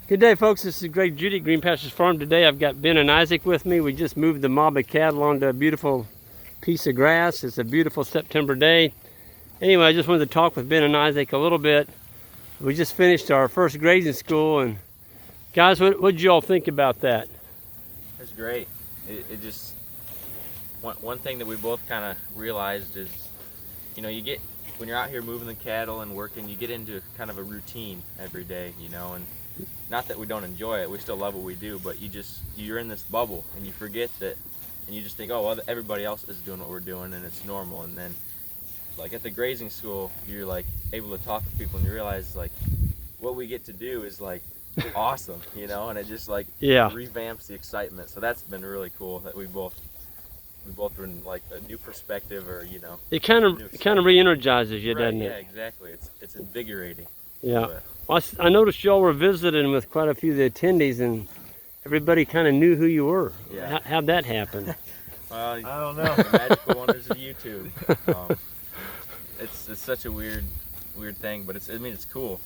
Good day, folks. This is Greg Judy, Green Pastures Farm. Today I've got Ben and Isaac with me. We just moved the mob of cattle onto a beautiful piece of grass. It's a beautiful September day. Anyway, I just wanted to talk with Ben and Isaac a little bit. We just finished our first grazing school, and guys, what did you all think about that? It's great. It just one thing that we both kind of realized is, you know, when you're out here moving the cattle and working, you get into kind of a routine every day, you know, and not that we don't enjoy it, we still love what we do, but you're in this bubble and you forget that, and you just think, oh, well, everybody else is doing what we're doing and it's normal. And then like at the grazing school, you're like able to talk to people and you realize like what we get to do is like awesome, you know, and it just like revamps the excitement. So that's been really cool that we both been like a new perspective, or you know, it kind of re-energizes you, doesn't it? Yeah, exactly. It's invigorating. Yeah. Well, I noticed y'all were visiting with quite a few of the attendees, and everybody kind of knew who you were. Yeah. How'd that happen? Well, I don't know. The magical wonders of YouTube. It's such a weird thing, but it's cool.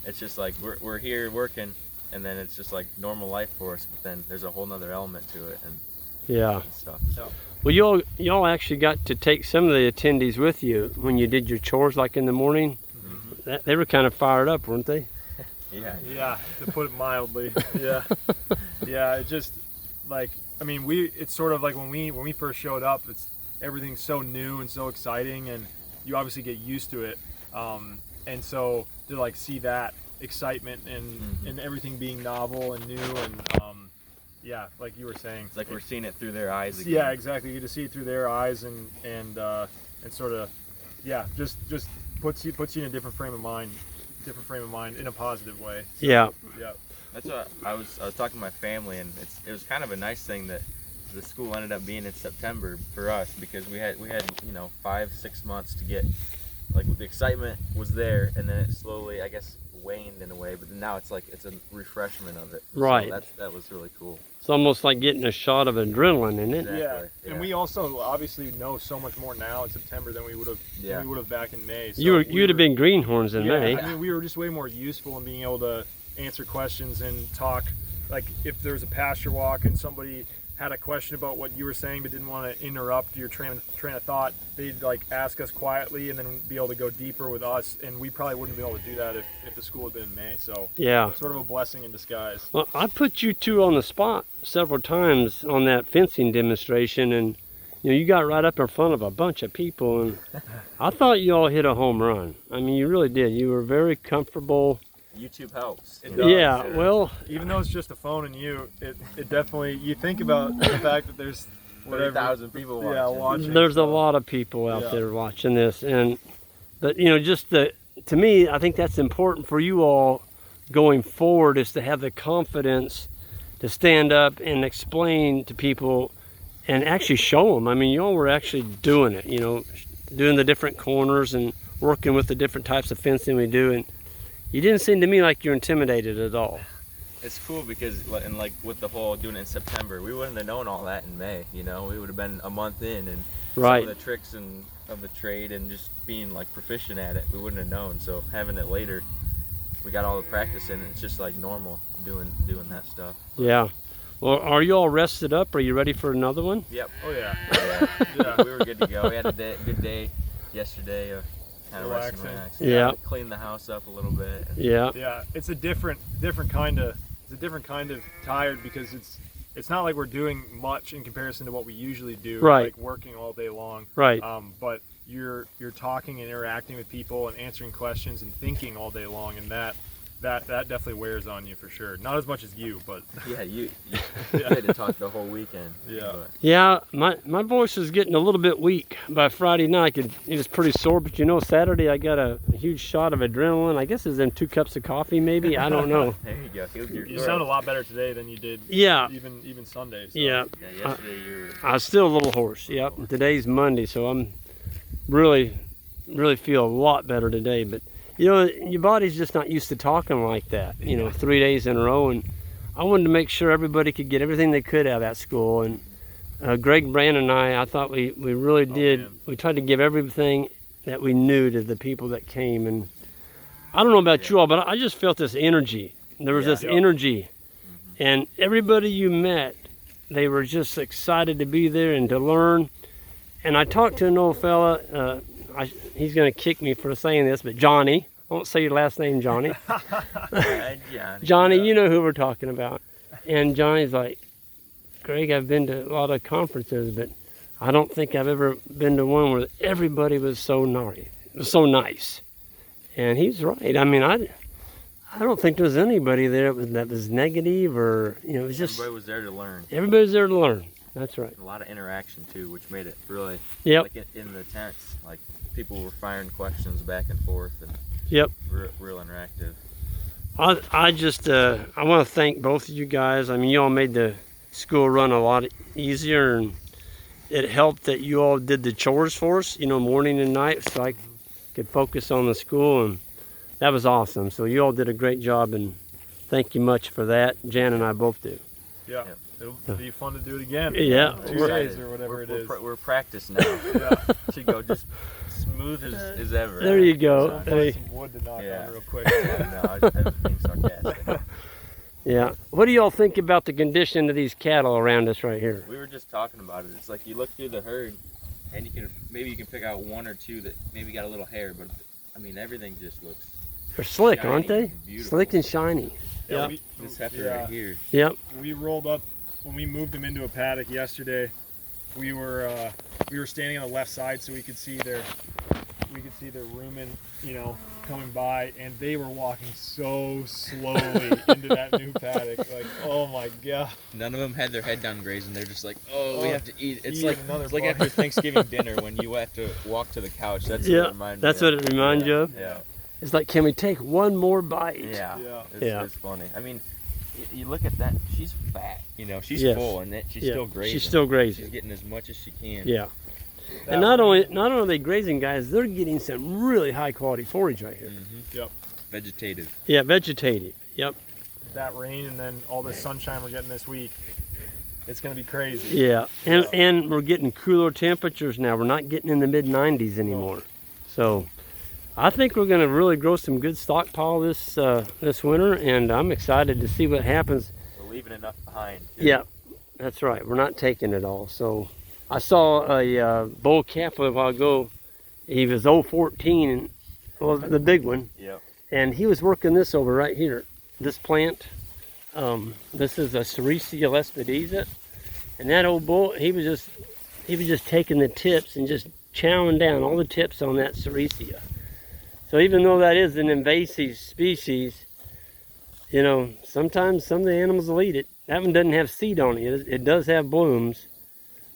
It's just like we're here working, and then it's just like normal life for us. But then there's a whole nother element to it, and stuff. So. Well, y'all actually got to take some of the attendees with you when you did your chores, like in the morning. Mm-hmm. They were kind of fired up, weren't they? Yeah, to put it mildly. Yeah. It just like, I mean, it's sort of like when we first showed up, everything's so new and so exciting, and you obviously get used to it. And so to like see that excitement and everything being novel and new and yeah, like you were saying, it's like we're seeing it through their eyes again. Yeah, exactly. You get to see it through their eyes and sort of, yeah, just puts you in a different frame of mind in a positive way. So, yeah. That's what I was talking to my family, and it was kind of a nice thing that the school ended up being in September for us, because we had 5-6 months to get, like, the excitement was there, and then it slowly, I guess, waned in a way, but now it's like it's a refreshment of it. Right. So that was really cool. It's almost like getting a shot of adrenaline, isn't it? Exactly. Yeah. And we also obviously know so much more now in September than we would have back in May. So you would have been greenhorns in May. I mean, we were just way more useful in being able to answer questions and talk. Like if there's a pasture walk and somebody had a question about what you were saying but didn't want to interrupt your train of thought, they'd like ask us quietly and then be able to go deeper with us, and we probably wouldn't be able to do that if the school had been in May. So yeah, sort of a blessing in disguise. Well, I put you two on the spot several times on that fencing demonstration, and you got right up in front of a bunch of people, and I thought you all hit a home run. I mean, you really did. You were very comfortable. YouTube helps. Yeah, well, even though it's just a phone and it definitely, you think about the fact that there's 30,000 people watching. There's a lot of people out there watching this, but just to me, I think that's important for you all going forward, is to have the confidence to stand up and explain to people and actually show them. I mean, you all were actually doing it, doing the different corners and working with the different types of fencing we do, and you didn't seem to me like you're intimidated at all. It's cool because, and like with the whole doing it in September, we wouldn't have known all that in May. We would have been a month in, and some of the tricks of the trade and just being like proficient at it, we wouldn't have known. So having it later, we got all the practice in. It's just like normal doing that stuff. Yeah. Well, are you all rested up? Are you ready for another one? Yep. Oh yeah. Yeah. We were good to go. We had a good day yesterday. Kind of relax. Yeah. Clean the house up a little bit. Yeah. It's a different kind of tired, because it's not like we're doing much in comparison to what we usually do. Right. Like working all day long. Right. But you're talking and interacting with people and answering questions and thinking all day long, and that definitely wears on you for sure. Not as much as you, but yeah, you had to talk the whole weekend. Yeah, my voice is getting a little bit weak by Friday night. It was pretty sore, but Saturday I got a huge shot of adrenaline. I guess it's in 2 cups of coffee, maybe. I don't know. There you go. You sound a lot better today than you did. Yeah. Even Sunday. So. Yeah. Yesterday you were. I was still a little hoarse. Yep. Today's Monday, so I'm really feel a lot better today, but. Your body's just not used to talking like that, 3 days in a row. And I wanted to make sure everybody could get everything they could out of that school. And Greg, Brandon, and I thought we really did. We tried to give everything that we knew to the people that came. And I don't know about you all, but I just felt this energy There was Yeah. this energy, and everybody you met, they were just excited to be there and to learn. And I talked to an old fella, he's going to kick me for saying this, but Johnny, I won't say your last name, Johnny. Johnny. Johnny, you know who we're talking about. And Johnny's like, Greg, I've been to a lot of conferences, but I don't think I've ever been to one where everybody was so nice. And he's right. I mean, I don't think there was anybody there that was negative, or it was just Everybody was there to learn. everybody was there to learn. That's right. A lot of interaction too, which made it really Yep. like in the tents, like people were firing questions back and forth, and Yep. real interactive. I just I want to thank both of you guys. I mean, you all made the school run a lot easier, and it helped that you all did the chores for us, morning and night, so I could focus on the school, and that was awesome. So you all did a great job, and thank you much for that. Jan and I both do. Yeah. Yep. It'll be fun to do it again. Yeah. 2 days or whatever it is. We're practiced now. Yeah. Should go just smooth as ever. There you go. I'll find some wood to knock on real quick. No, I'm being sarcastic. Yeah. What do y'all think about the condition of these cattle around us right here? We were just talking about it. It's like you look through the herd, and you can pick out one or two that maybe got a little hair, but I mean everything just looks. They're slick, shiny aren't they? and beautiful. Slick and shiny. Yeah. This heifer Yeah. right here. Yep. We rolled up when we moved them into a paddock yesterday. We were standing on the left side so we could see their rumen, coming by, and they were walking so slowly into that new paddock. Like, oh my god! None of them had their head down grazing. They're just like, oh, we have to eat. It's eat like another after bite. Thanksgiving dinner when you have to walk to the couch. That's Yeah, what it reminds that's me what of. it reminds you of. Yeah. It's like, can we take one more bite? Yeah. Yeah. Yeah. It's funny. I mean, you look at that. She's fat. She's Yes. full, and she's Yeah, still grazing. she's still grazing. She's getting as much as she can. Yeah. That And not rain- only are they grazing, guys, they're getting some really high quality forage right here. Yep. Vegetative. Yeah, vegetative. Yep. That rain and then all this sunshine we're getting this week, it's gonna be crazy. Yeah. And we're getting cooler temperatures now. We're not getting in the mid 90s anymore. So I think we're going to really grow some good stockpile this winter, and I'm excited to see what happens. We're leaving enough behind. too. Yeah, that's right. We're not taking it all. So I saw a bull calf a while ago. He was 014, and well, the big one. Yep. And he was working this over right here, this plant. This is a Sericea lespedeza, and that old bull, he was just taking the tips and just chowing down all the tips on that Sericea. So even though that is an invasive species, sometimes some of the animals will eat it. That one doesn't have seed on it. It does have blooms,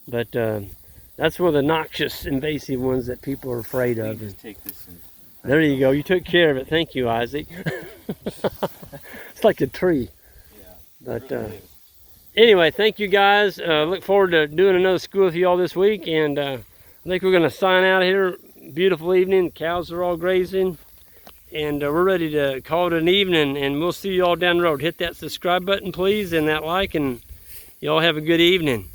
but that's one of the noxious invasive ones that people are afraid We of. just take this and There you go. You took care of it. Thank you, Isaac. It's like a tree. yeah. But anyway, thank you guys. Look forward to doing another school with you all this week. And I think we're going to sign out here. Beautiful evening. Cows are all grazing. And we're ready to call it an evening. And we'll see you all down the road. Hit that subscribe button, please, and that like. And you all have a good evening.